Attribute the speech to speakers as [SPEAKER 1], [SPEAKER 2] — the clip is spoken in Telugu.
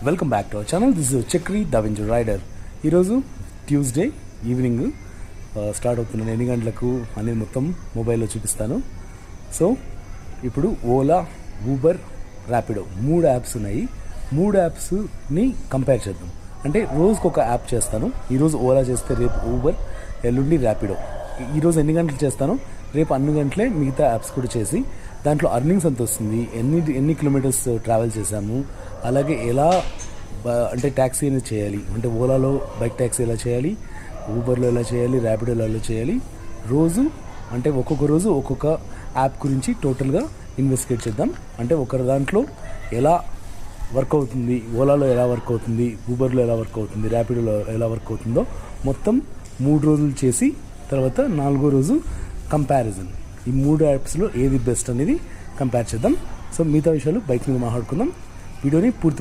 [SPEAKER 1] Welcome back to our channel. This is Chakri the venture rider. ఈరోజు ట్యూస్డే ఈవినింగ్ స్టార్ట్ అవుతున్నాను. ఎన్ని గంటలకు అనేది మొత్తం మొబైల్లో చూపిస్తాను. సో ఇప్పుడు ఓలా, ఊబర్, ర్యాపిడో 3 యాప్స్ ఉన్నాయి. 3 యాప్స్ని కంపేర్ చేద్దాం. అంటే రోజుకు ఒక యాప్ చేస్తాను. ఈరోజు ఓలా చేస్తే రేపు ఊబర్, ఎల్లుండి ర్యాపిడో. ఈరోజు ఎన్ని గంటలు చేస్తాను, రేపు అన్ని గంటలే మిగతా యాప్స్ కూడా చేసి దాంట్లో అర్నింగ్స్ ఎంత వస్తుంది, ఎన్ని కిలోమీటర్స్ ట్రావెల్ చేశాము, అలాగే ఎలా అంటే ట్యాక్సీ అనేది చేయాలి, అంటే ఓలాలో బైక్ ట్యాక్సీ ఎలా చేయాలి, ఊబర్లో ఎలా చేయాలి, ర్యాపిడోలో ఎలా చేయాలి, రోజు అంటే ఒక్కొక్క రోజు ఒక్కొక్క యాప్ గురించి టోటల్గా ఇన్వెస్టిగేట్ చేద్దాం. అంటే ఒకరి దాంట్లో ఎలా వర్క్ అవుతుంది, ఓలాలో ఎలా వర్క్ అవుతుంది, ఊబర్లో ఎలా వర్క్ అవుతుంది, ర్యాపిడోలో ఎలా వర్క్ అవుతుందో మొత్తం 3 రోజులు చేసి తర్వాత 4వ రోజు కంపారిజన్. ఈ 3 యాప్స్లో ఏది బెస్ట్ అనేది కంపేర్ చేద్దాం. సో మిగతా విషయాలు బైక్ మీద మాట్లాడుకుందాం. వీడియోని పూర్తి